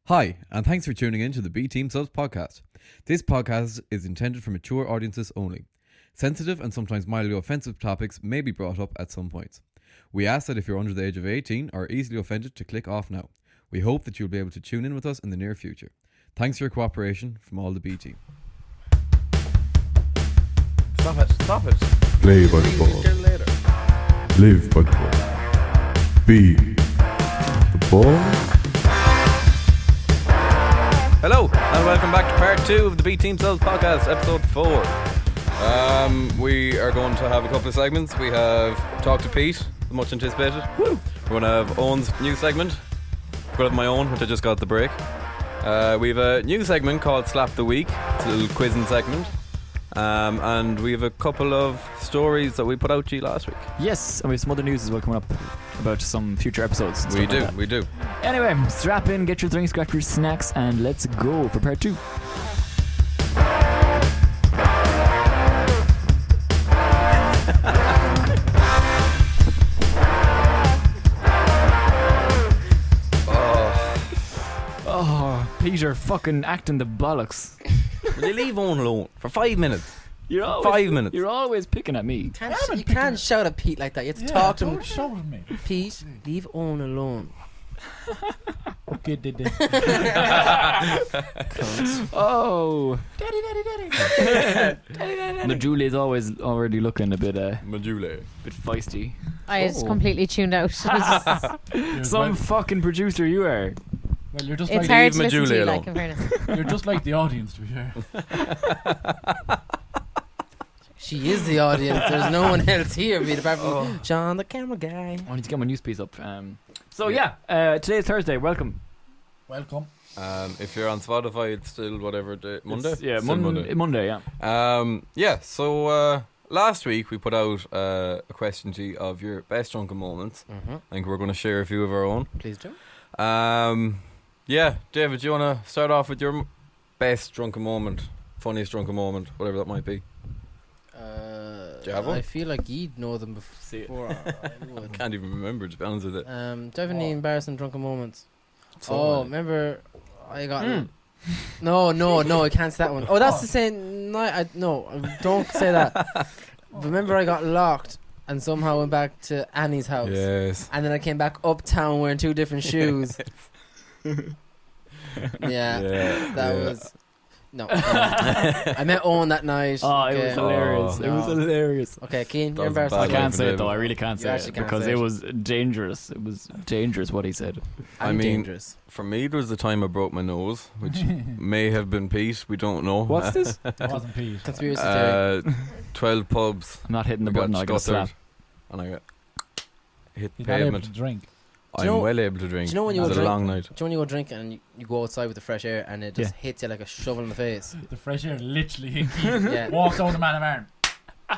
Hi, and thanks for tuning in to the bteamsubspod podcast. This podcast is intended for mature audiences only. Sensitive and sometimes mildly offensive topics may be brought up at some points. We ask that if you're under the age of 18 or easily offended to click off now. We hope that you'll be able to tune in with us in the near future. Thanks for your cooperation from all the B team. Stop it. Play by the ball. Later. Live by the ball. Be the ball. Hello, and welcome back to part 2 of the bteamsubspod podcast, episode 4. We are going to have a couple of segments. We have Talk to Pete, the much anticipated. Woo! We're going to have Owen's new segment. We're going to have my own, which I just got at the break. We have a new segment called Slap the Week. It's a little quizzing segment. And we have a couple of stories that we put out to you last week. Yes, and we have some other news as well coming up about some future episodes. We do. Anyway, strap in, get your drinks, grab your snacks, and let's go for part 2. Oh, Peter fucking acting the bollocks. Will you leave Owen alone for 5 minutes? You're always, 5 minutes. You're always picking at me. You can't shout at Pete like that. You have to talk to him. Don't shout at me. Pete, leave Owen alone. Okay, did they? Oh, Daddy. Majuli is always already looking a bit Majule. feisty. I just completely tuned out. Some fucking producer you are. Well, you're just It's like hard to Leave listen to, Majuli like, in fairness. you're just like the audience, to be fair. She is the audience. There's no one else here, apart from John, the camera guy. I need to get my news piece up. Today is Thursday. Welcome. Welcome. If you're on Spotify, it's still whatever day. Monday? Yeah, Still Monday. Yeah. So last week we put out a question to you of your best drunken moments. Mm-hmm. I think we're going to share a few of our own. Please do. Yeah, David, do you want to start off with your best drunken moment, funniest drunken moment, whatever that might be? Do you have one? I feel like you'd know them before. I would. Can't even remember, to be honest with it. Do you have any embarrassing drunken moments? So many. Remember I got... No, I can't say that one. Oh, that's the same night. No, don't say that. Remember I got locked and somehow went back to Annie's house. Yes. And then I came back uptown wearing 2 different shoes. That was... No. I met Owen that night. Oh, it was hilarious. Oh. It was hilarious. Okay, Keen, That you're was a embarrassed. bad I can't for say it David. though. I really can't You say actually it can't because say it it. was dangerous. It was dangerous what he said. I I'm mean, dangerous. For me, there was the time I broke my nose, which may have been Pete. We don't know. What's this? It wasn't Pete. Conspiracy theory. 12 pubs. I'm not hitting the I got button. I got a slap. scuttered, and I got hit He's not able pavement. to drink. Do you I'm know- well able to drink. do you know when you it go was a drink- long night. Do you know when you go drinking and you go outside with the fresh air and it just hits you like a shovel in the face? The fresh air literally hit Keith. Yeah. Walks over the man of iron.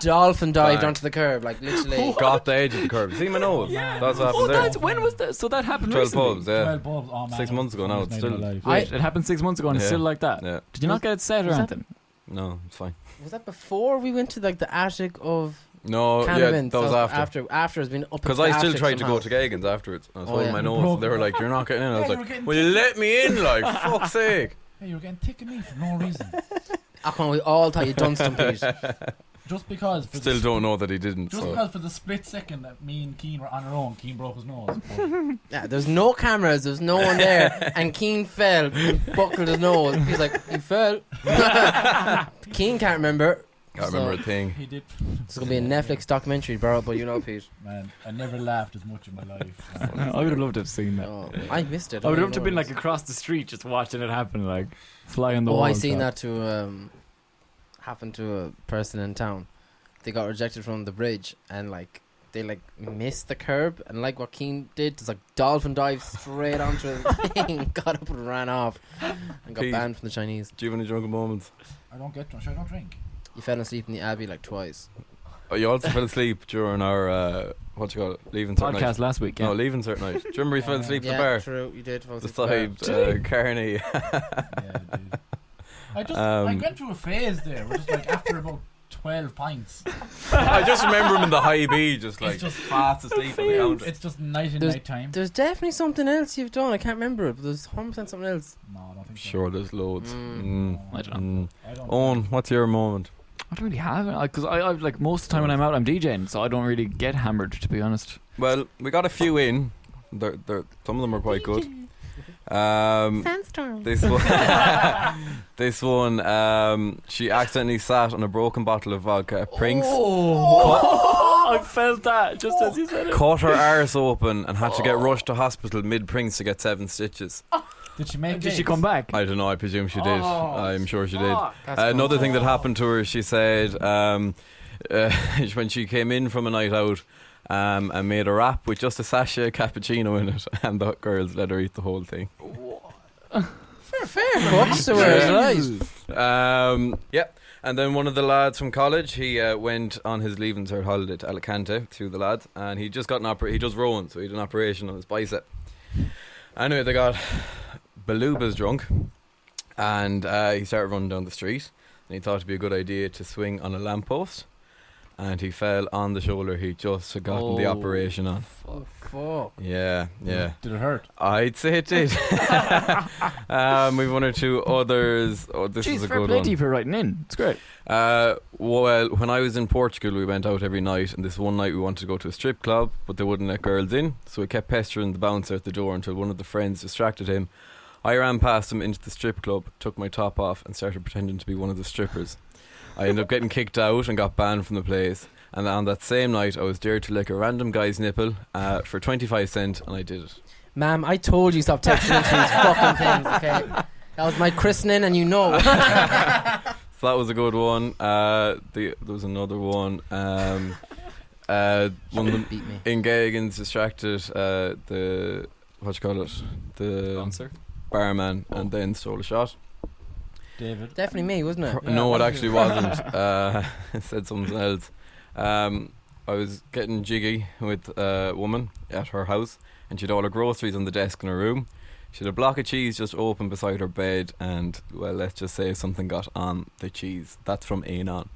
Dolphin dived Bang. onto the curb, like literally. Got the edge of the curb. See my nose? Yeah. That's what Oh, happened there. that's when was that? So that happened 12 recently. pubs, yeah. 12 bulbs. Oh, man. 6 months ago now, it's Made of still- life. Wait, it happened 6 months ago and it's Yeah. still like that. Yeah. Did you not get it set or Was that- anything? No, it's fine. Was that before we went to like the attic of No, yeah, Canavan? that was after. After it's been up. Because into I the still attic tried to somehow. go to Gagan's afterwards. I was Oh, holding yeah. my nose. And they were like, "You're not getting in." I was Yeah, you were like, getting "Will you let me in?" Like, fuck's sake. Hey, you were getting tick of me for no reason. Ah, come on, we all thought you'd done something. Pete. Just because. For Still the, don't know that he didn't. Just So. because for the split second that me and Keen were on our own, Keen broke his nose. Yeah, there's no cameras, there's no one there, and Keen fell, and buckled his nose. He's like, he fell. Keen can't remember. I remember a thing. He did. It's gonna be a Netflix documentary, bro. But you know, Pete. Man, I never laughed as much in my life. I would have loved to have seen that. Oh, I missed it. I would don't have to know been what like it was. across the street just watching it happen, like fly on the Oh, wall. I seen that to happen to a person in town. They got rejected from the bridge and like they like missed the curb and like what Keen did, just like dolphin dive straight onto the thing, got up and ran off, and got Pete. banned from the Chinese. Do you have any drunken moments? I don't get drunk. I don't drink. You fell asleep in the Abbey like twice. Oh, you also fell asleep during our what you call it, leaving cert night. podcast last week. Yeah. No, leaving cert night. Do you remember you fell asleep at the bar? True, you did. fall The asleep at the side, Carney. Yeah, dude. I Um, went through a phase there where just like after about 12 pints. I just remember him in the high B, just like It's just fast asleep on the counter. It's just night and There's- night time. There's definitely something else you've done. I can't remember it, but there's 100% something else. No, I don't think so. Sure, there's loads. Mm. I don't know. I don't Owen, what's your moment? I don't really have it because I like most of the time when I'm out I'm DJing, so I don't really get hammered, to be honest. Well, we got a few in. Some of them are quite good. Sandstorm. This one, this one. She accidentally sat on a broken bottle of vodka at Prinks, I felt that just as you said it. cut her arse open, and had to get rushed to hospital mid Prinks to get 7 stitches. Did she make Did she gigs? come back? I don't know. I presume she did. I'm sure she did. That's Another thing that happened to her, she said, when she came in from a night out and made a wrap with just a sachet of cappuccino in it, and the girls let her eat the whole thing. fair. Cooks to her is right. Yep. And then one of the lads from college, he went on his leaving cert holiday to Alicante, to the lads, and he just got he does rowing, so he had an operation on his bicep. Anyway, they got Beluba's drunk, and he started running down the street, and he thought it'd be a good idea to swing on a lamppost, and he fell on the shoulder he just had gotten the operation on. Fuck. Yeah. Did it hurt? I'd say it did. We've one or two others. Oh, this is Jeez, a fair good play one. to you for writing in. It's great. Well, when I was in Portugal, we went out every night, and this one night we wanted to go to a strip club, but they wouldn't let girls in, so we kept pestering the bouncer at the door until one of the friends distracted him. I ran past him into the strip club, took my top off, and started pretending to be one of the strippers. I ended up getting kicked out and got banned from the place. And on that same night, I was dared to lick a random guy's nipple for 25 cents, and I did it. Ma'am, I told you stop texting into these fucking things, okay? That was my christening, and you know. So that was a good one. There was another one. One of them Beat me. in Gagan's distracted the Bouncer? barman and then stole a shot. David. Definitely me, wasn't it? No, it actually wasn't. It said something else. I was getting jiggy with a woman at her house, and she had all her groceries on the desk in her room. She had a block of cheese just open beside her bed, and, well, let's just say something got on the cheese. That's from Anon.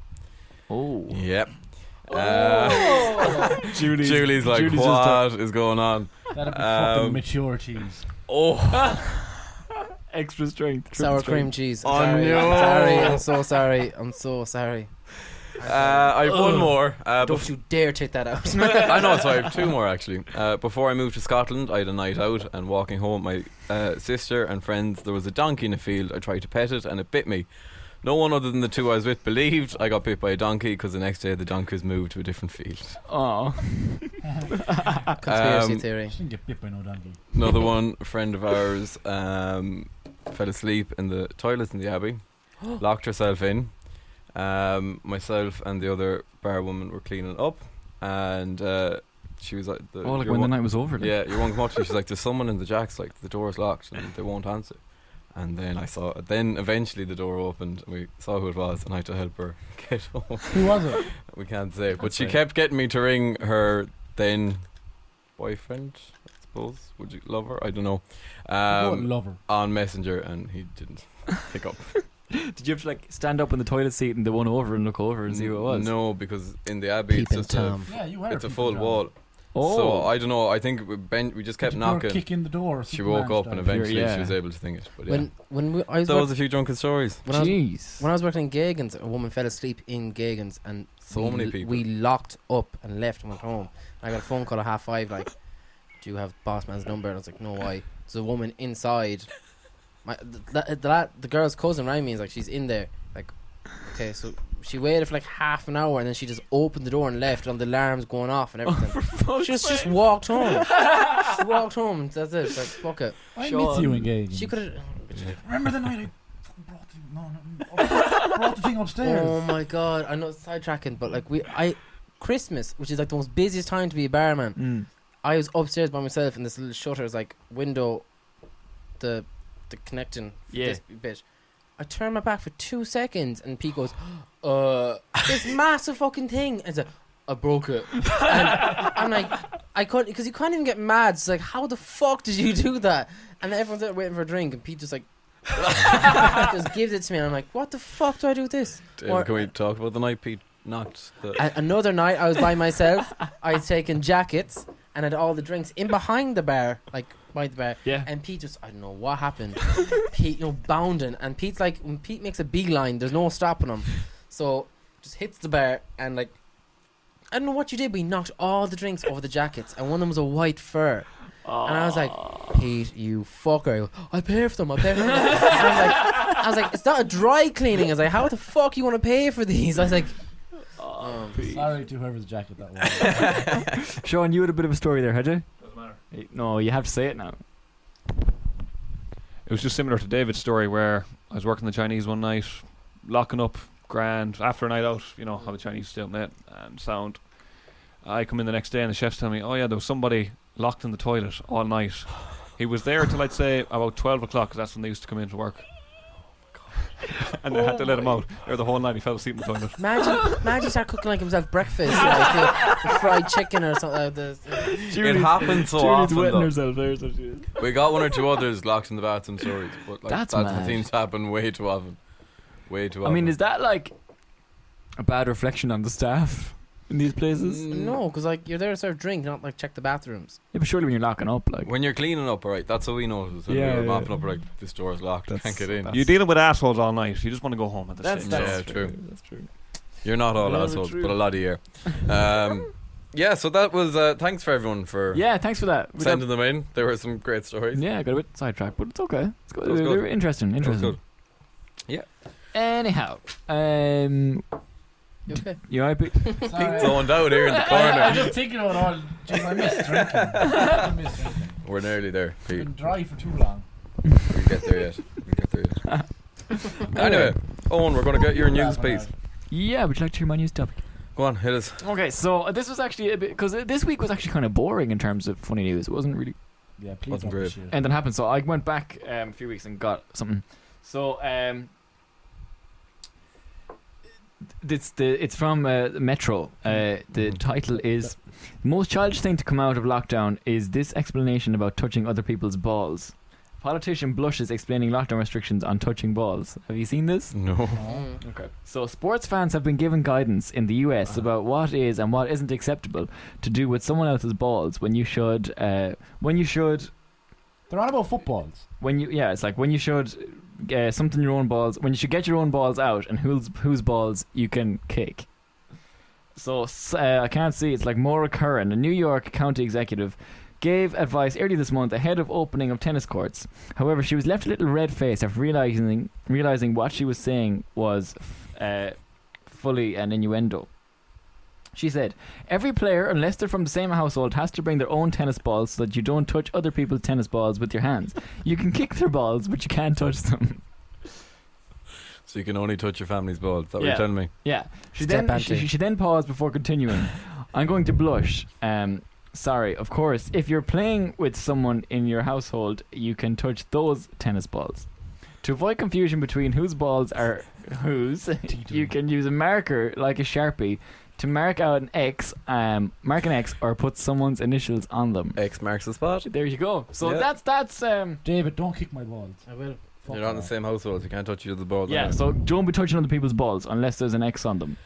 Oh. Yep. Julie's like, Julie's what is going on? That'd be fucking mature cheese. Oh, extra strength. Sour cream cheese. Oh, I'm sorry. no. I'm sorry. I'm so sorry. I'm so sorry. I've one more. Don't you dare take that out. I know, so I have two more actually. Before I moved to Scotland, I had a night out, and walking home with my sister and friends, there was a donkey in a field. I tried to pet it, and it bit me. No one other than the two I was with believed I got bit by a donkey, because the next day the donkey was moved to a different field. Oh. Conspiracy theory. She didn't get bit by no donkey. Another one, a friend of ours fell asleep in the toilets in the Abbey, locked herself in. Myself and the other bar woman were cleaning up, and she was like, Like when the night was over. Like. yeah, your one come up to me, she's like, there's someone in the jacks, like the door's locked and they won't answer. And then then eventually the door opened and we saw who it was, and I had to help her get home. Who was it? We can't say, but she right. kept getting me to ring her then boyfriend, I suppose. Would you love her? I don't know. Lover. On Messenger, and he didn't pick up. Did you have to like stand up in the toilet seat and the one over and look over and see who it was? No, because in the Abbey Peeping it's just Tom. Yeah, you were. it's a peeping full Tom. wall. Oh. So I don't know. I think we just kept Did you put her knocking. kick in the door? She woke up and eventually Yeah. she was able to think it. But yeah, I was that was a few drunken stories. when I was Jeez. when I was working in Gagan's, a woman fell asleep in Gagan's, and So many people. we locked up and left and went home. I got a phone call at 5:30, like, do you have boss man's number? And I was like, no, why? There's a woman inside. The girl's cousin rang me and was like, she's in there. Like, okay, so she waited for like half an hour, and then she just opened the door and left, and the alarms going off and everything. She just walked home. Just walked home. That's it. It's like, fuck it. I met you engaged. She could have. Remember the night I fucking brought the thing upstairs? Oh my god! I know it's sidetracking, but like Christmas, which is like the most busiest time to be a barman. I was upstairs by myself, and this little shutter is like window, the connecting this bit. I turn my back for 2 seconds, and Pete goes, this massive fucking thing. And I broke it. And I'm like, I couldn't, because you can't even get mad. It's like, how the fuck did you do that? And then everyone's there waiting for a drink, and Pete just like, just gives it to me, and I'm like, what the fuck do I do with this? Can we talk about the night Pete not the. Another night, I was by myself. I'd taken jackets and had all the drinks in behind the bar, like by the bar. Yeah. And Pete just, I don't know what happened. Pete, bounding. And Pete's like, when Pete makes a beeline, there's no stopping him. So just hits the bar and like, I don't know what you did, but he knocked all the drinks over the jackets, and one of them was a white fur. And I was like, Pete, you fucker. He goes, I'll pay for them. And I was like, it's not a dry cleaning. I was like, how the fuck you want to pay for these? I was like, Sorry to whoever's jacket that was. Sean, you had a bit of a story there, had you? Doesn't matter. No, you have to say it now. It was just similar to David's story where I was working the Chinese one night, locking up, grand, after a night out, you know, how the Chinese stay up late and sound. I come in the next day and the chef's telling me, oh yeah, there was somebody locked in the toilet all night. He was there till I'd say about 12 o'clock, because that's when they used to come in to work. And they had to let him out. There the whole night he fell asleep in the toilet. Imagine start cooking like himself breakfast, like the fried chicken or something like this. It happens so often. Though. herself there, so she is. We got one or two others locked in the bathroom stories, but like, That's that mad. seems to happen way too often. Way too I often. mean, is that like a bad reflection on the staff in these places? No, because like you're there to serve drink, not like check the bathrooms. Yeah, but surely when you're locking up, like. when you're cleaning up, alright, that's what we noticed. When Yeah, we were yeah. mopping up, like, this door's locked, I can't get in. You're dealing with assholes all night. You just want to go home at this That's- stage. Yeah, true. That's true. You're not all Yeah, assholes, true. but a lot of you are. Yeah, so that was, thanks for everyone for Yeah, thanks for that. sending them in. There were some great stories. Yeah, I got a bit sidetracked, but it's okay. It's good. That was They good. were interesting. That was Interesting. good. Yeah. Anyhow, You okay? you alright, Pete? Pete's zoned out here in the I'm corner. just thinking about all. Jeez, I miss drinking. I miss drinking. We're nearly there, It's Pete. been dry for too long. We'll get there yet. Anyway, Owen, we're going to get your news piece. Yeah, would you like to hear my news topic? Go on, hit us. Okay, so this was actually a bit, because this week was actually kind of boring in terms of funny news. It wasn't really Yeah, please Wasn't don't be great. shit. anything happened. So I went back a few weeks and got something. So it's from Metro. The title is "The most childish thing to come out of lockdown is this explanation about touching other people's balls." Politician blushes explaining lockdown restrictions on touching balls. Have you seen this? No. Okay. So sports fans have been given guidance in the US about what is and what isn't acceptable to do with someone else's balls when you should They're on about footballs. it's like when you should something your own balls, when you should get your own balls out and whose balls you can kick. So I can't see, it's like Maura Curran, a New York county executive, gave advice early this month ahead of opening of tennis courts. However, she was left a little red-faced after realizing what she was saying was fully an innuendo. She said, "Every player, unless they're from the same household, has to bring their own tennis balls so that you don't touch other people's tennis balls with your hands. You can kick their balls, but you can't touch them." So you can only touch your family's balls. Is that what Yeah. you're telling me? Yeah. She Step then auntie. she then paused before continuing. "I'm going to blush. Sorry, of course, if you're playing with someone in your household, you can touch those tennis balls. To avoid confusion between whose balls are whose, you can use a marker like a Sharpie to mark out an X, or put someone's initials on them." X marks the spot. There you go. So Yeah. that's David, don't kick my balls. I will. Fuck You're not in the off. same household. You can't touch each other's balls. yeah. anyway. So don't be touching other people's balls unless there's an X on them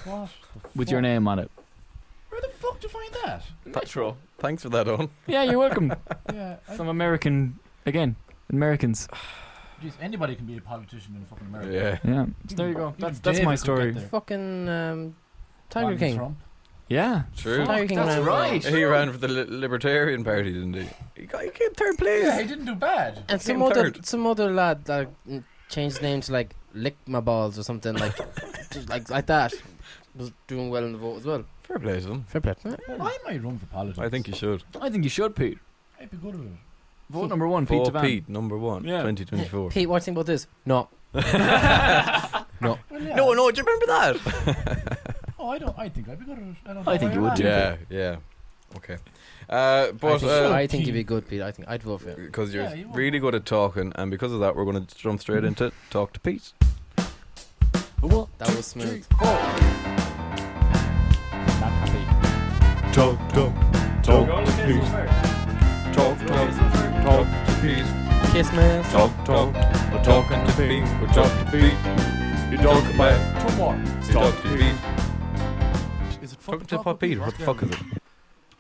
What? with your name on it. Where the fuck do you find that? Metro. Thanks for that, Owen. Yeah, you're welcome. Yeah. Some Americans. Americans. Jeez, anybody can be a politician in fucking America. Yeah. Yeah. So there you go. Even That's my David could story. get there. Fucking Tiger Donald King. Trump. Yeah. True. Tiger King That's ran- right. He ran for the Libertarian Party, didn't he? He came third place. Yeah, he didn't do bad. And Came some other lad that changed his name to like Lick My Balls or something like just like that. Was doing well in the vote as well. Fair play to them. Fair play. I might run for politics. I think you should. I think you should, Pete. I'd be good at it. Vote number 1, Pete Vote Tavan. Pete, number 1, Yeah. 2024. Pete, what do you think about this? No. Well, yeah. No, do you remember that? Oh, I don't. I think I'd be good at it. I don't. I know think where you would you're do. at. Yeah. Okay. But I think you'd be good, Pete. I think I'd vote for you. because you're Yeah, you will. really good at talking, and because of that, we're going to jump straight into Talk to Pete. That was smooth. Talk to Pete. Talk to Pete. Kiss me. Talking to Pete. We're talking to Pete. You talk about. Two more. Talk to Pete. Is it Talk fucking to Pop Pete. What the fuck is it?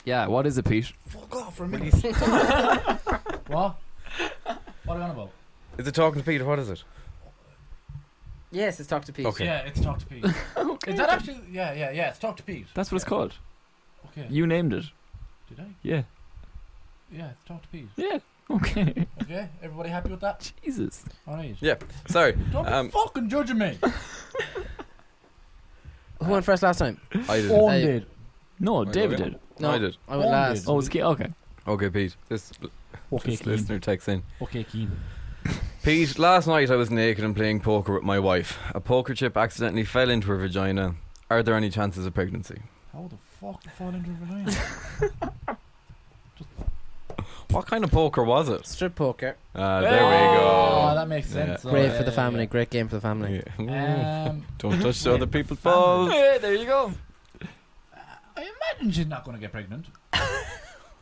Yeah, what is it, Pete? Fuck off for a minute. What? What are you on about? Is it talking to Pete or what is it? Yes, it's Talk to Pete. Okay. Yeah, it's Talk to Pete. Okay. Is that actually? Yeah, it's Talk to Pete. That's what it's called. Okay. You named it. Did I? Yeah. Yeah, it's Talk to Pete. Yeah. Okay. Okay, everybody happy with that? Jesus. Alright. Yeah. Sorry. Don't be fucking judging me. Who went first last time? I did. Owen I- did. No, Right, David okay. did. No, I did. I went Owen last. did. Oh, it's okay. Okay, Pete. This Okay, Keen. listener texts in. Okay, Keen. Pete, last night I was naked and playing poker with my wife. A poker chip accidentally fell into her vagina. Are there any chances of pregnancy? How the fuck did it fall into your vagina? What kind of poker was it? Strip poker. There we Oh, go. that makes sense. Yeah. Oh, Great yeah, for the yeah, family. yeah. Great game for the family. Yeah. Um, Don't touch the wait, other people's family. balls. Hey, there you go. I imagine she's not going to get pregnant.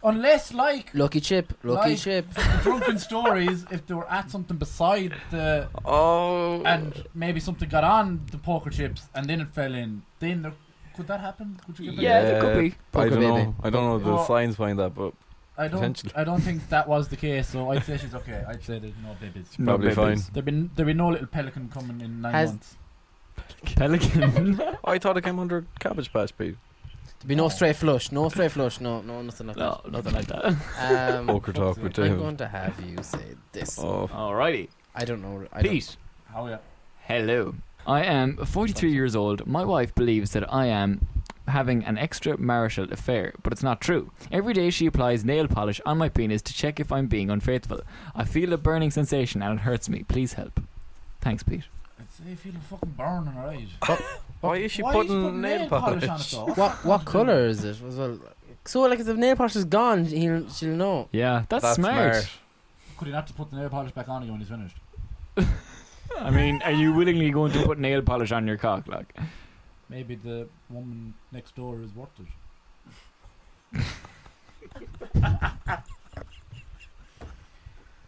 Unless, like, Lucky chip. Lucky Like- chip. the Drunken Stories, if they were at something beside the... Oh. And maybe something got on the poker chips and then it fell in. Then there, could that happen? Could you get Yeah, pregnant? there could be. I Poker don't baby. know. I don't know the Oh. signs behind that, but I potentially. don't think that was the case, so I'd say she's okay. I'd say there's no babies. No Probably babies. fine. There'd be no little pelican coming in 9 Has- months. Pelican. I thought it came under Cabbage Patch, Pete. There'd be no straight flush. No straight flush. No, nothing like No, nothing like that. that. Poker talk with I'm David. going to have you say this. Oh. Alrighty. I don't know. Pete. How yeah? Hello. I am 43 years old. My wife believes that I am having an extramarital affair, but it's not true. Every day she applies nail polish on my penis to check if I'm being unfaithful. I feel a burning sensation and it hurts me. Please help. Thanks, Pete. I'd say you feel a fucking burn on her eyes. Why is she Why putting nail polish? on it though? What colour is it as well? So like if the nail polish is gone, she'll know. Yeah, that's smart. Could he not just put the nail polish back on again when he's finished? I mean, are you willingly going to put nail polish on your cock? Like, Maybe the woman next door is worth it.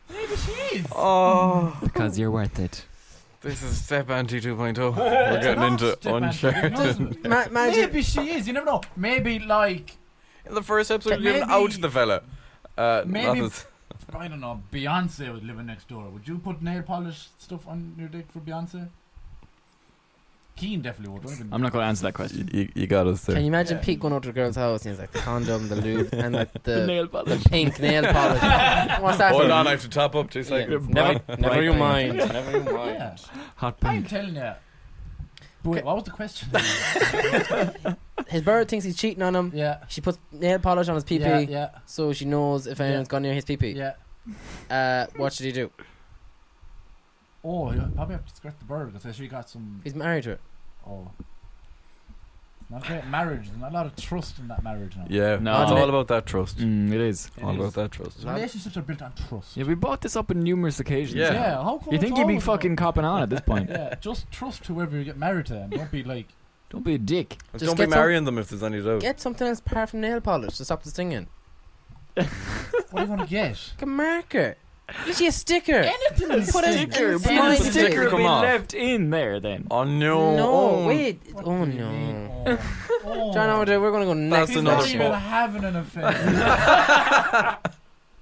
Maybe she is. Oh. because you're worth it. This is Step Auntie 2.0. We're getting into uncharted. Maybe she is. You never know. Maybe like In the first episode, Maybe- you giving out the fella. Maybe- not as- I don't know. Beyonce was living next door. Would you put nail polish stuff on your dick for Beyonce? Keen definitely would. Don't even- I'm not going to answer that question. you got us Can you there. imagine Yeah. Pete going out to a girl's house and he's like the condom, the lube, and like the nail the polish. pink nail polish? What's that? Hold for? on, I have to top up 2 Yeah, seconds. never, Bright never you pink. mind. Never you mind. Yeah. Hot I'm pink. telling you. But wait, what was the question? His bird thinks he's cheating on him. yeah. She puts nail polish on his pee Yeah, pee, yeah, so she knows if anyone's gone near his pee pee. yeah. What should he do? Oh, you probably have to scratch the bird because she got some. He's married to her. Oh. It's not a great marriage. There's not a lot of trust in that marriage now. Yeah, No. it's all about that trust. It is. It All is. about that trust. Relationships are built on trust. Yeah, we brought this up on numerous occasions. Yeah. Yeah, how come You it's think you'd be always fucking copping on at this point? about- Yeah, just trust whoever you get married to and don't be like. Don't be a dick. Just Just don't be get some- marrying them if there's any doubt. Get something else apart from nail polish to stop the stinging. What are you going to get? Like a marker. Literally a sticker. Anything is Put a stink. sticker. Will Blind the sticker sticker come be off. left in there then? Oh no! No, wait. What Oh do you mean? no. Oh. John, we're going to go next. That's He's another not even fault. having an affair.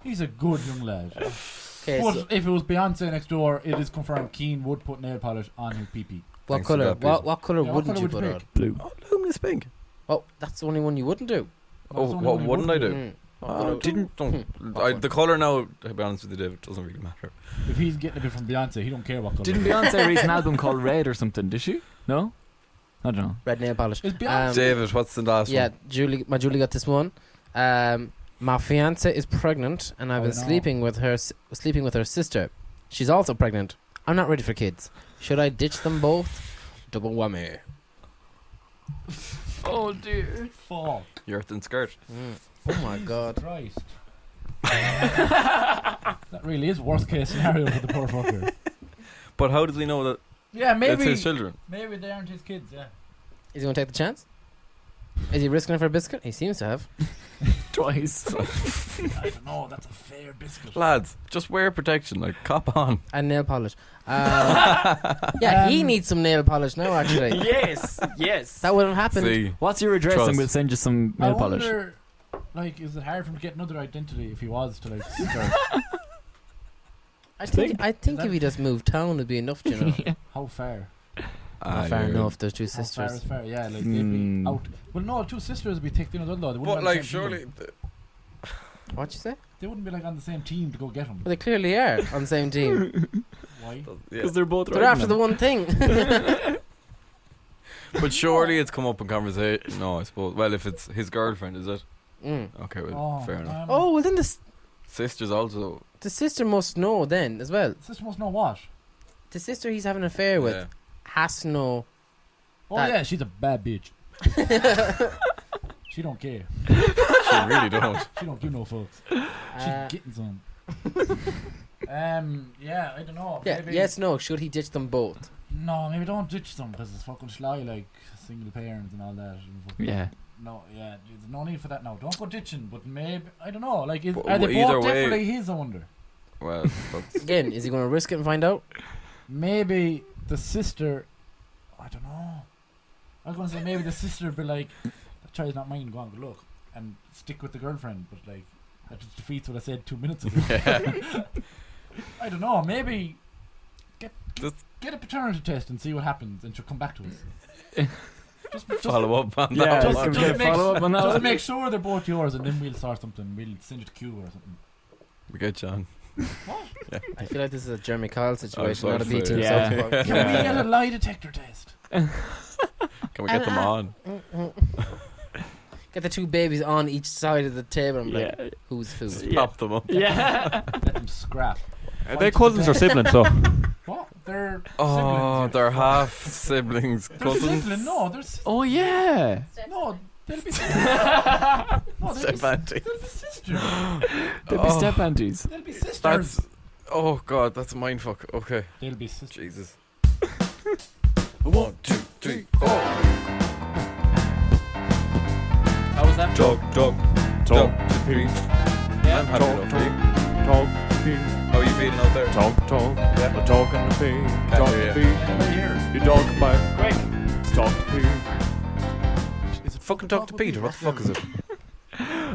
He's a good young lad. Okay, But so if it was Beyonce next door, it is confirmed Keane would put nail polish on his pee-pee. what Thanks for colour? that, Peter. What colour Yeah, what wouldn't colour you would you put on? pick? Blue. Oh, luminous pink. Oh, that's the only one you wouldn't do. Oh, That's the what only one wouldn't I he do? Mm. Oh, What don't. colour? The colour now, to be honest with you, David, doesn't really matter. If he's getting a bit from Beyonce, he don't care what colour. Didn't Beyonce release an album called Red or something? Did she? No? I don't know. Red nail polish. Is Beyonce? David, what's the last Yeah, one? Julie got this one. My fiance is pregnant, and I've Oh, been no. sleeping with her sister. She's also pregnant. I'm not ready for kids. Should I ditch them both? Double whammy. Oh dear. Fuck. Your earth and skirt. Oh my god. Christ. That really is worst case scenario for the poor fucker. But how does he know that Yeah, it's maybe. his children? Maybe they aren't his kids. Yeah. Is he gonna take the chance? Is he risking it for a biscuit? He seems to have. Twice. I don't know. That's a fair biscuit. Lads, just wear protection. Like, cop on. And nail polish. Yeah, he needs some nail polish now, actually. Yes. That wouldn't happen. See, What's your address Trust. and we'll send you some I nail polish. wonder, like, is it hard for him to get another identity if he was to, like, start? I think That- if he just moved town, it'd be enough, you know. How far? Fair enough, there's two How far sisters. is fair? Yeah, like, they'd be out. Well, no, two sisters would be ticked in as well, though. They wouldn't But, be on like, the same surely. team. What'd you say? They wouldn't be, like, on the same team to go get him. Well, they clearly are on the same team. Why? Because they're both They're right after the one thing. But surely it's come up in conversation. No, I suppose. Well, if it's his girlfriend, is it? Mm. Okay, well, fair enough. Oh, well, then Sisters also. the sister must know then as well. Sister must know what? The sister he's having an affair with Yeah. has to know. Oh, That- yeah, she's a bad bitch. She don't care. She really don't. She don't give no fucks. She's Uh, getting some. Yeah, I don't know. yeah, Maybe, yes, no. Should he ditch them both? No, maybe don't ditch them because it's fucking sly, like single parents and all that. And fucking- Yeah. No, yeah, there's no need for that now. Don't go ditching, but maybe I don't know. Like, But are they either both way- definitely his? I wonder. Well, that's. Again, is he going to risk it and find out? Maybe the sister. I don't know. I was gonna say maybe the sister would be like, "That child's not mine. Go on, good luck," and stick with the girlfriend. But like, that just defeats what I said 2 minutes ago. Yeah. I don't know. Maybe Just get a paternity test and see what happens, and she'll come back to us. just follow up on Yeah, that just- one. can we get a make- follow up on that Just one? make sure they're both yours, and then we'll sort something. We'll send you to Q or something. We get John. I feel like this is a Jeremy Kyle situation, sorry not a to B say. team. Yeah. Can we get a lie detector test? Can we get them on? Get the two babies on each side of the table and be like, Yeah. who's who? Just Yeah. pop them up. Yeah. Let them scrap. Are they cousins or siblings? So What? They're Oh, siblings. they're half siblings, They're cousins. siblings. No, they're Oh yeah. no. They'll be no, Step auntie. they'll be sisters. They'd be Oh. step aunties. They'll be sisters. That's. Oh god, that's a mindfuck. Okay, They'll be sisters. Jesus. 1, 2, 3, 4. How was that? talk. I'm happy enough for you. How are you feeling out there? Talk. Yeah. A talk and a pig. Can't Talk hear to you. pig. Anybody here? You talk about Greg. Talk to pig. Is it fucking Talk to Peter? What the fuck is it?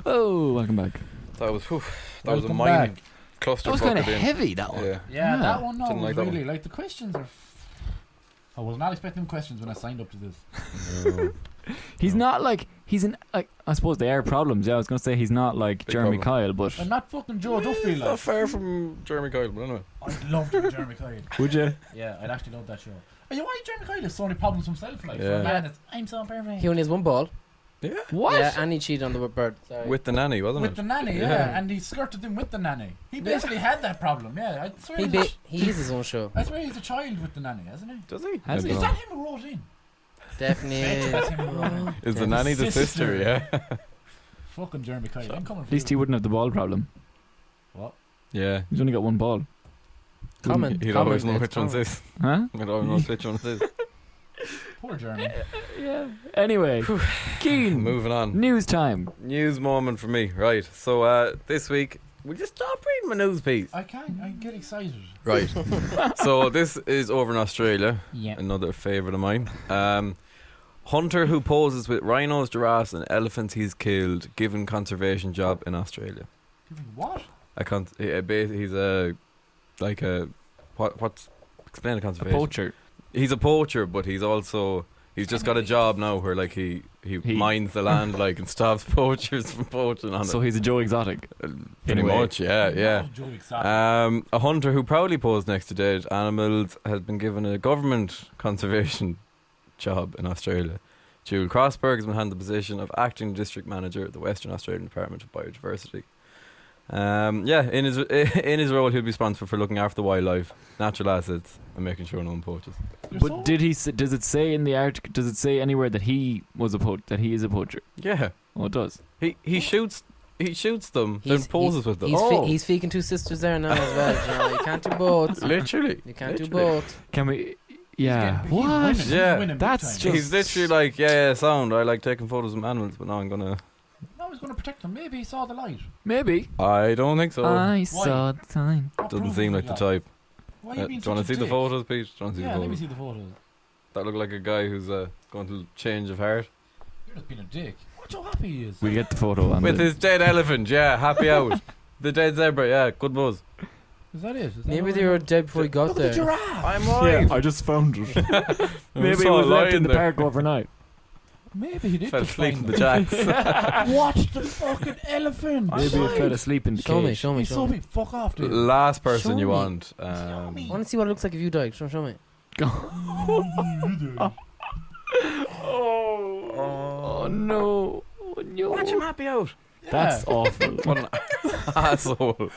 Oh, welcome back. That was. Whew, that was a Welcome mining back. cluster. That was kind of fucker then. heavy. That one. Yeah. Yeah, Yeah. that one. No, Didn't was like that really like the questions are. I was not expecting questions when I signed up to this. No. He's not like he's in. Like, I suppose they are problems. Yeah, I was gonna say he's not like Big Jeremy problem. Kyle, but I'm not fucking Joe Duffy. Not Like, far from Jeremy Kyle, but anyway. I'd love to be Jeremy Kyle. would you? Yeah, I'd actually love that show. Are you why Jeremy Kyle has so many problems himself? Like, for Yeah. a man, it's I'm so perfect. He only has one ball. Yeah. What? Yeah, and he cheated on the bird. Sorry. With the nanny, wasn't With it? the nanny, Yeah. yeah. And he skirted him with the nanny. He basically had that problem, yeah. I swear, he is his own show. I swear he's a child with the nanny, hasn't he? Does he? Has I he? Is don't know. that him who wrote in? Definitely That's is. him who wrote in. Is Yeah. the nanny the Sister. sister? Yeah. Fucking Jeremy Kyle. I'm coming for At least you. he wouldn't have the ball problem. What? Yeah. He's only got one ball. Comment. He'd comment, always know it's which one's comment. this. Huh? He'd always know which one it is. Poor Jeremy. Yeah. Anyway, Keen. Moving on. News time. News moment for me. Right. So this week, will you stop reading my news piece? I can't. I get excited. Right. So this is over in Australia. Yeah. Another favourite of mine. Hunter who poses with rhinos, giraffes, and elephants he's killed, given conservation job in Australia. What? I can't. He's a like a what's explain a A conservation. poacher. He's a poacher, but he's also he's just got a job now where like he mines the land like and stops poachers from poaching on So it. he's a Joe Exotic. Pretty in a way. much, yeah. Joe Exotic. A hunter who proudly posed next to dead animals has been given a government conservation job in Australia. Jewel Crossberg has been handed the position of acting district manager at the Western Australian Department of Biodiversity. In his role, he'll be responsible for looking after the wildlife, natural assets, and making sure no one poaches. But did he? Does it say in the article? Does it say anywhere that he was that he is a poacher? Yeah, Oh, it does. he shoots them, then poses with them. He's faking two sisters there now as well. You know, you can't do both. Literally, You can't do literally. both. Can we? Yeah. He's What? winning. He's Yeah. winning big That's time. just- He's literally like, yeah, sound. I like taking photos of animals, but now I'm gonna. No, was going to protect him. Maybe he saw the light. Maybe. I don't think so. I saw the sign. What Doesn't proof seem have like you the got? type. Why are Do you being you want to such a see the dick? photos, Pete? Do you want to see Yeah, the let me photos? see the photos. That look like a guy who's going to change of heart. You're just being a dick. Watch how happy he is. We get the photo on With the his dead elephant, yeah, happy out. The dead zebra, yeah, good buzz. Is that it? Is that Maybe what they it were is? dead before he got Look at there. the giraffe. I'm Yeah, right. I just found it. Maybe it saw a was left lion in the there. park overnight. Maybe he did Fell just asleep find in the him. jacks. Watch the fucking elephant. Maybe it fell asleep in the Show me, cage. show me, He's show so me. big. Fuck off, dude. Last person Show you me. want. Show me. I want to see what it looks like if you died. Show me. Oh no. Oh, no. Watch him happy out. Yeah. That's awful. What an asshole.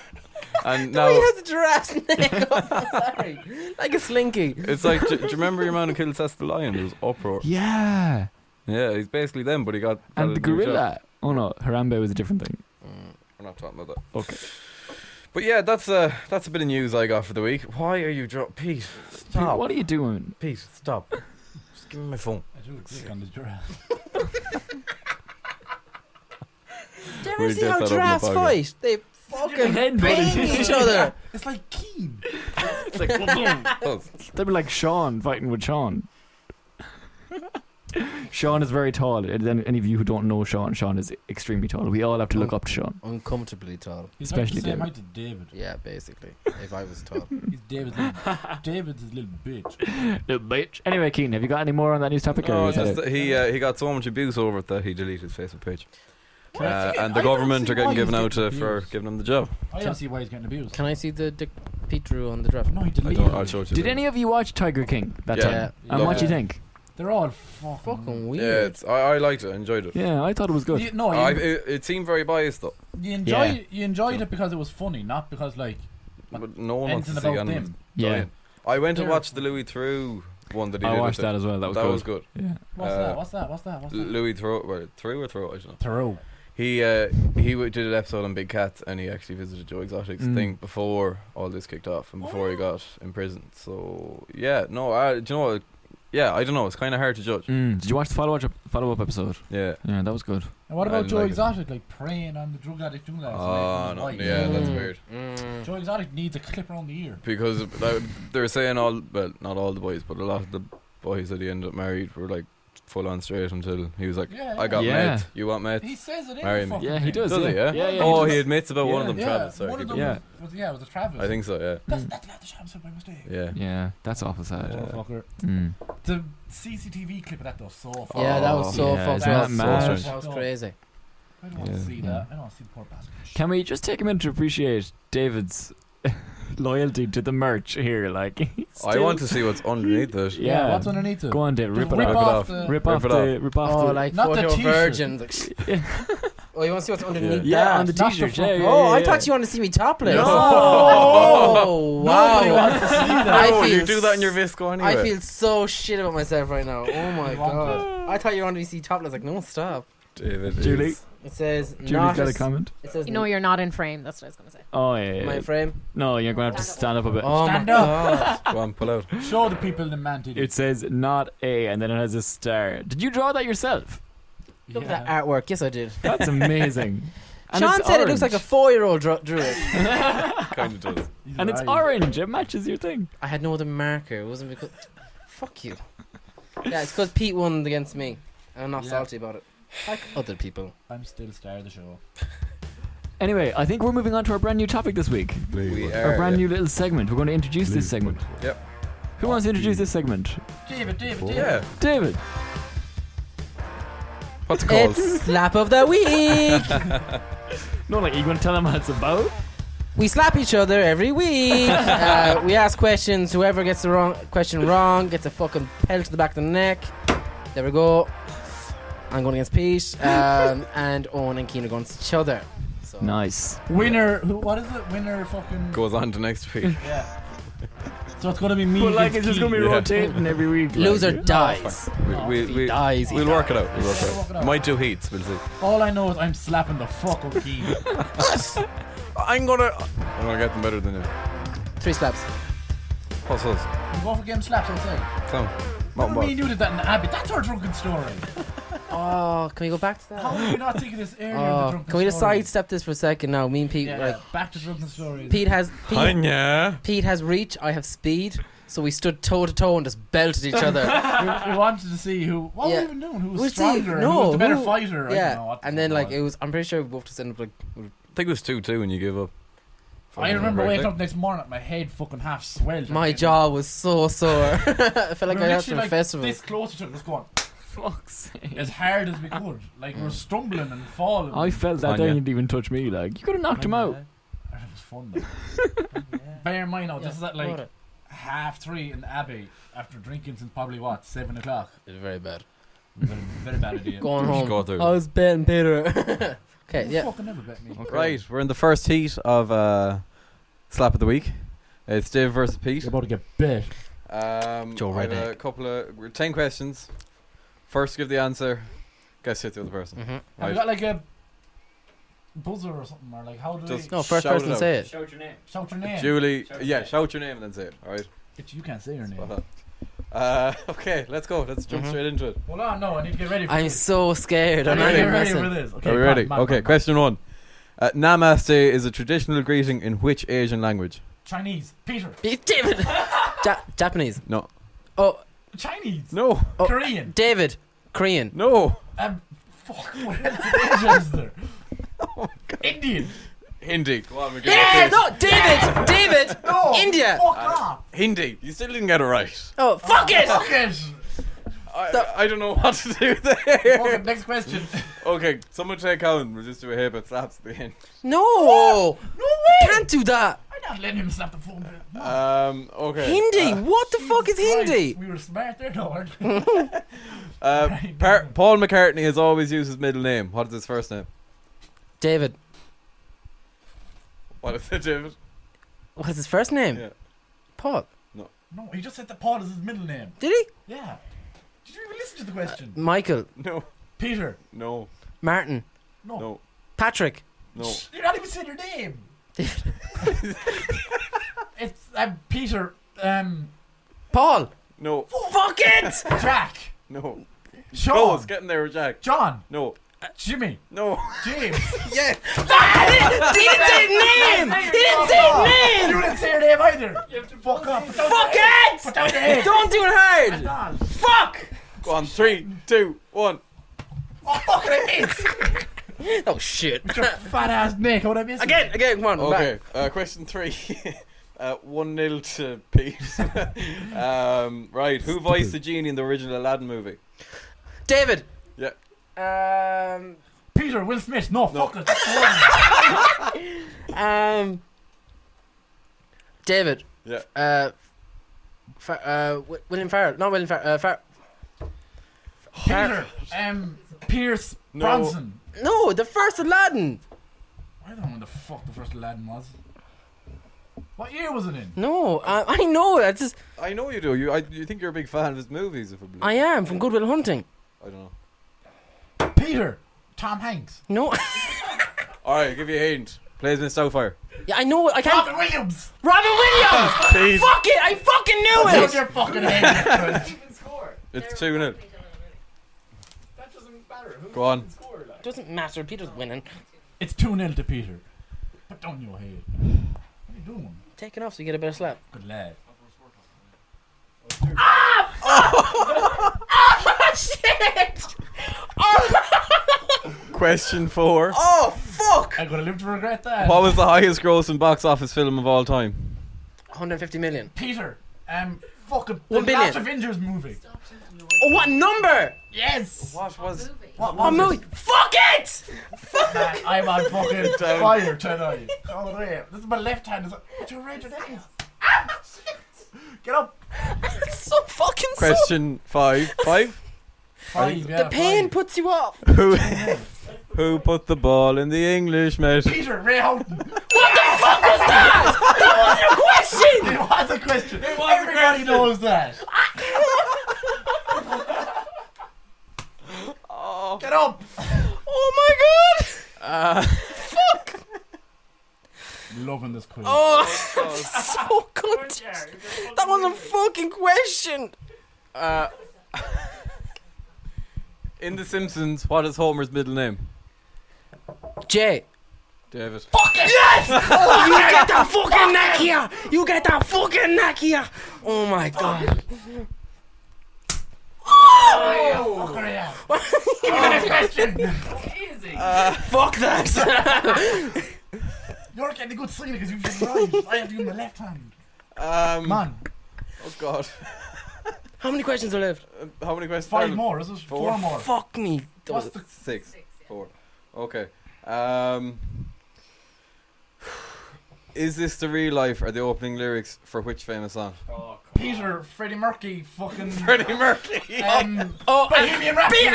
And No, he now has a giraffe's neck up. I'm sorry. Like a slinky. it's like, do you remember your man who killed Cecil the lion? There was uproar. Yeah. Yeah, he's basically them, but he got. And a the new job. gorilla. Oh no, Harambe was a different thing. We're not talking about that. Okay. But yeah, that's a bit of news I got for the week. Why are you Pete? Stop. What are you doing? Pete, stop. Just give me my phone. I do a dick on the giraffe. Do you We'll ever see get how that up in the giraffes podcast. fight? They fucking Head bang buddy. each other. It's like Keen. It's like they'd be like Sean fighting with Sean. Sean is very tall. And then any of you who don't know Sean is extremely tall. We all have to look up to Sean. Uncomfortably tall. He's Especially like the same David. height as David. Yeah, basically. If I was tall. He's David's his little bitch. Little bitch. Anyway, Keen, have you got any more on that news topic? No, or is that just it? that he got so much abuse over it that he deleted his Facebook page. Well, And the I don't government see are getting why given he's out getting for abused. giving him the job. I don't see why he's getting abused. Can I see the dick Pete drew on the draft? No, he I deleted don't. I'll it. show it to you. Did later. any of you watch Tiger King that Yeah. time? And Yeah. what do you think? They're all Fucking Yeah, weird. I liked it. I enjoyed it. Yeah, I thought it was good. You It seemed very biased though. enjoyed it because it was funny, not because like But no one wants to anything see about animals them. Yeah. dying. I went and They're watched the Louis Theroux one that he I did. watched with that it. as well. That was That good. was good. Yeah. What's that? Louis Theroux, Theroux or Theroux, I don't know. Thoreau. He did an episode on Big Cats, and he actually visited Joe Exotic's Mm. thing before all this kicked off and before he got imprisoned. So yeah, no, do you know what? Yeah, I don't know. It's kind of hard to judge. Did you watch the follow-up episode? Yeah. Yeah, that was good. And what I about didn't Joe like it. Exotic, like preying on the drug addict young lads? Oh like, no, like, yeah, that's Mm. weird. Joe Exotic needs a clip around the ear. Because they're saying not all the boys, but a lot of the boys that he ended up married were like full on straight until he was like, Yeah, I got Yeah. meth, you want meth? He says it in Marry the me. fucking Yeah, he thing. does. Does he? Yeah. Yeah, Oh, he he does. admits about one of them, Yeah, Travis. Sorry, one of keep them Yeah. was the Travis. going. I think so. Yeah. That's the Travis by mistake. Yeah. Yeah, that's awful sad. Motherfucker. Mm. The CCTV clip of that though, so far. Yeah, that was so Yeah, fucked isn't that up. mad? That was crazy. I don't want to Yeah. see that. I don't want to see the poor bastard. Can we just take a minute to appreciate David's loyalty to the merch here? Like, he's I still- want to see what's underneath it. Yeah. What's underneath it? Go on, David. Just Rip it rip off. it off. Rip off Rip it the. Oh, like Not the photo t-shirt. virgins. Like, oh, you want to see what's underneath Yeah, that? on the Not the t-shirt. fucking- Yeah, Oh, yeah, I yeah. thought you wanted to see me topless. No. Oh, Nobody wow. wants to see that. I Oh, feel you do that in your Visco anyway. I feel so shit about myself right now. Oh my You want god. I thought you wanted to see topless. Like, no, stop. David Julie? is- It says Julie's not got a as- comment. It says You know you're not in frame. That's what I was going to say. Oh, yeah. my yeah. frame. No, you're going to have to stand up a bit. Oh Stand my up. god. Go on, pull out. Show the people the man titty. It says not a, and then it has a star. Did you draw that yourself? Look at that artwork. Yes, I did. That's amazing. And Sean it's said it looks like a orange. 4-year-old drew it. Kind of does. He's And it's right. orange. It matches your thing. I had no other marker. It wasn't because. Fuck you. Yeah, it's because Pete won against me. I'm not Yeah. salty about it. Like other people. I'm still star of the show. Anyway, I think we're moving on to our brand new topic this week. We Our are. brand yeah. new little segment. We're going to introduce this segment. Yep. Who wants to introduce this segment? David. Yeah. David. What's it called? It's slap of the week. No, like, are you going to tell them what it's about? We slap each other every week. We ask questions. Whoever gets the question wrong gets a fucking pelt to the back of the neck. There we go. I'm going against Pete, and Owen and Keane are going against each other. So Nice. Winner. What is it? Winner fucking. Goes on to next week. Yeah. So it's gonna be me. But, like, against it's just going to be Yeah. rotating every week. loser like. dies. We Dies. he we'll work it dies. out. We'll work Work it it out. out. Might do heats. We'll see. All I know is I'm slapping the fuck out of Keane. I'm gonna get them better than you. 3 slaps. What's us? You go for game slaps outside. So, Remember me and you did that in Abbey. That's our drunken story. Oh, can we go back to How that? did we not think of this earlier? in the Oh, Drunken can we just Stories? sidestep this for a second now? Me and Pete, Yeah, like, back to Drunken Stories. Pete has reach, I have speed, so we stood toe to toe and just belted each other. we wanted to see who. What were Yeah. we even doing? Who was We'll see. stronger? No, who was the better who- fighter? I don't know Yeah, what the and then fuck like it was. I'm pretty sure we both just ended up like. I think it was 2-2 when you gave up. I remember Right, waking like- up the next morning, my head fucking half swelled. My Like, jaw was so sore. I felt like we I were had literally some like festival. this close to each other, just going Fuck's sake. as hard as we could. Like we were stumbling and falling. I felt that Anya. they didn't even touch me. Like you could have knocked him out. It was fun. Though. Bear in mind, now this is at like 3:30 in Abbey after drinking since probably what 7 o'clock. It's very bad. Very, very bad idea. Going Just home. go through. I was betting Peter. Okay, You yeah. fucking never bet me. Right, we're in the first heat of Slap of the Week. It's Dave versus Pete. You're about to get bet. Joe I have a Redneck. couple of 10 questions. First, give the answer. Guess hit the other person. Mm-hmm. Have Right. you got like a buzzer or something, or like how do Just- we No, first Shout person it out. say it. Shout your name. shout your name? Julie, Shout yeah, your shout your name and then say it. All right. You can't say your name. Spot on. Okay, let's go. Let's jump Mhm. straight into it. Hold on, no, I need to get ready. For I'm this. so scared. I'm Get not ready, even ready for messing. this. Okay, Are we come ready? on, man, Okay, man, question 1. Namaste is a traditional greeting in which Asian language? Chinese. Peter. David. Japanese. No. Oh, Chinese. No. oh, Korean. David. Korean. No. Fuck. What else in Asia is there? Indian. Hindi. Go on, we're gonna Yeah, get no, David. David. No. India. Fuck off. Hindi. You still didn't get it right. Oh, fuck it. Fuck it. I don't know what to do Fuck there. it. Next question. Okay, someone take count. We'll just do a hip it slaps at the end. No. No way. Can't do that. I'm not letting him slap the phone. Okay. Hindi. What the fuck is Jesus Hindi? Christ, we were smart there, though, weren't we? Paul McCartney has always used his middle name. What is his first name? David. What is it, David? What's his first name? Yeah. Paul. No, he just said that Paul is his middle name. Did he? Yeah. Did you even listen to the question? Michael. No. Peter. No. Martin. No. No. Patrick. No. You're not even saying your name. It's Peter. Paul. No. Fuck it. Jack. No. Sean. No, it's getting there, Jack. John. No. Jimmy. No. James. Yeah. He didn't say his name. He didn't say his name. You didn't say your name either. You have to fuck up. Put down Fuck your head. it. Put down your head. Don't do it hard. on. Fuck. Go on. 3, 2, 1. Oh, fuck it, it's Oh shit. your fat ass neck. What I missing? Again, come on. Okay. Question 3. 1-0 to Pete. Right. Who voiced the genie in the original Aladdin movie? David. Yeah. Peter, Will Smith. No, No. fuck it. David. Yeah. William Farrell. Not William Farrell. Peter. Pierce No. Bronson. No, the first Aladdin. I don't know when the fuck the first Aladdin was. What year was it in? No, I know. I just. I know you do. You think you're a big fan of his movies, if I believe. I am from Good Will Hunting. I don't know. Peter. Tom Hanks. No. All right, I'll give you a hint. Plays in Stoufire. Yeah, I know. I can't. Robin Williams. Robin Williams. Pete. Fuck it! I fucking knew Put it. your fucking head. It's 2-0. That doesn't matter. Who Go on. scored? Like? Doesn't matter. Peter's winning. It's 2-0 to Peter. Put down your head. What are you doing? Take it off so you get a better slap. Good lad. Shit! Question 4. Oh fuck! I'm gonna live to regret that. What was the highest grossing box office film of all time? 150 million. Peter. Fucking 1 the billion. Last Avengers movie. Oh, what number? Yes. What was? What What was movie? Fuck it! Man, I'm on fucking Down. fire tonight. Oh, there. This is my left hand. What's your right neck is? Get up. It's so fucking Question 5. 5. Five, The pain puts you off. Who put the ball in the English net? Peter, Ray Houghton. What the fuck was that? That was your question. It was a question. Everybody knows that. Oh. Get up. Oh my god. Fuck. Loving this quiz. Oh, so good. That was a fucking question. In The Simpsons, what is Homer's middle name? Jay. David. Yes! Oh, you get that fucking neck here! You get that fucking neck here! Oh my god. Fuck that! You're getting a good sign because you've been right. I have to use my left hand. Come on. Oh god. How many questions are left? How many questions? 5 more, is it? Four. 4 more. Fuck me. What's the 6. 4. Okay. Is this the real life or the opening lyrics for which famous song? Peter, Freddie Mercury, fucking Freddie Mercury. Bohemian Rhapsody.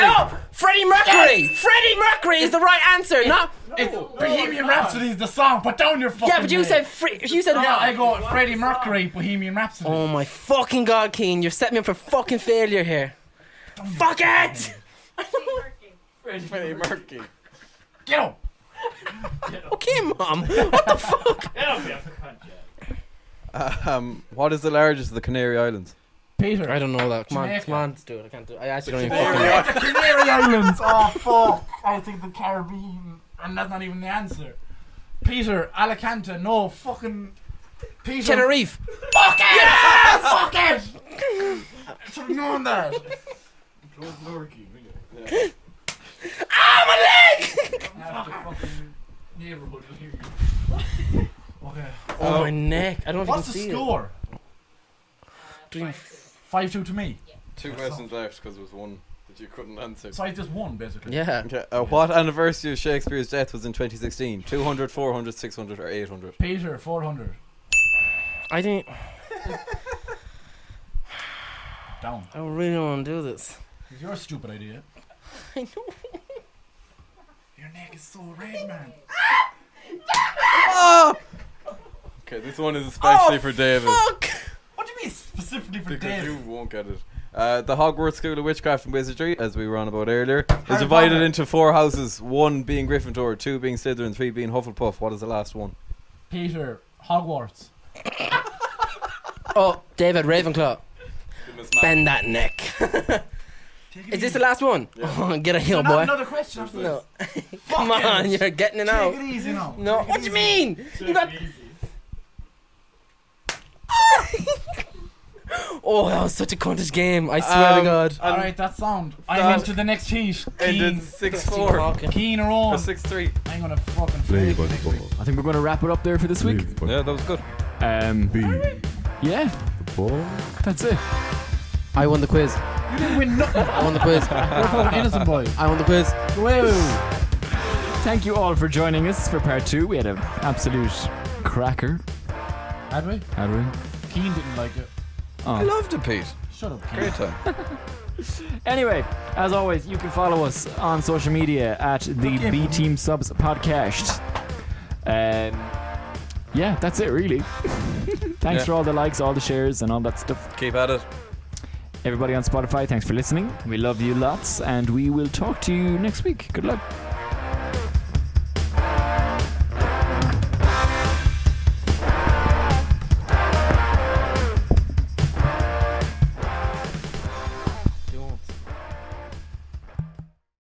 Freddie Mercury! Freddie Mercury is the right answer, not... It's Bohemian Rhapsody is the song. Put down your fucking. Yeah, but you name. said you said... Yeah, I go Freddie Mercury, Bohemian Rhapsody. Oh my fucking god, Keen, you're setting me up for fucking failure here. Fuck it! Freddie Mercury. Get up. Okay, Mom. What the fuck? What is the largest of the Canary Islands? Peter. I don't know that. Come on, Jamaica. come on, let's do it. I can't do it. I actually don't even Canary fucking know. The Canary Islands. Oh fuck! I think the Caribbean, and that's not even the answer. Peter, Alicante. No, fucking. Peter. Tenerife. Fuck it! Yes! Fuck it! I should have known that. Ah, my leg! Okay. Oh, my neck. I don't know if What's you the can see score? it. 5-2 to me. 2 questions left because there was one that you couldn't answer. So I just won basically. Yeah. Okay. What anniversary of Shakespeare's death was in 2016? 200, 400, 600, or 800? Peter, 400. I think... Down. I really don't want to do this. It's your stupid idea. I know. Your neck is so red, man. Okay, this one is especially for David. Fuck! What do you mean specifically for Because Dave? you won't get it. The Hogwarts School of Witchcraft and Wizardry, as we were on about earlier, is Harry divided Potter. into 4 houses. 1 being Gryffindor, 2 being Slytherin, 3 being Hufflepuff. What is the last one? Peter, Hogwarts. Oh, David Ravenclaw. Bend that neck. Is this the last one? Yeah. Oh, get a heel, Not boy. another question after No. this. Come on, you're getting it out. Take it easy now. No, Take it what do you easy. mean? You got... Oh, that was such a cuntish game. I swear to God. Alright, that's sound. I'm that into the next heat. Ended Keen, 6-4. Keen or Or on. 6-3. I'm gonna fucking play next week. I think we're going to wrap it up there for this week. Yeah, that was good. Yeah, that's it. I won the quiz. You didn't win nothing. I won the quiz. You're a fucking innocent boy. I won the quiz. Whoa. Thank you all for joining us for part 2. We had an absolute cracker. Had we? Had we? Keen didn't like it. I Oh. loved it, Pete. Shut up, Keen. Great time. Anyway, as always, you can follow us on social media at the Okay. B Team Subs podcast. Yeah, that's it really. Thanks Yeah. for all the likes, all the shares, and all that stuff. Keep at it. Everybody on Spotify, thanks for listening. We love you lots, and we will talk to you next week. Good luck.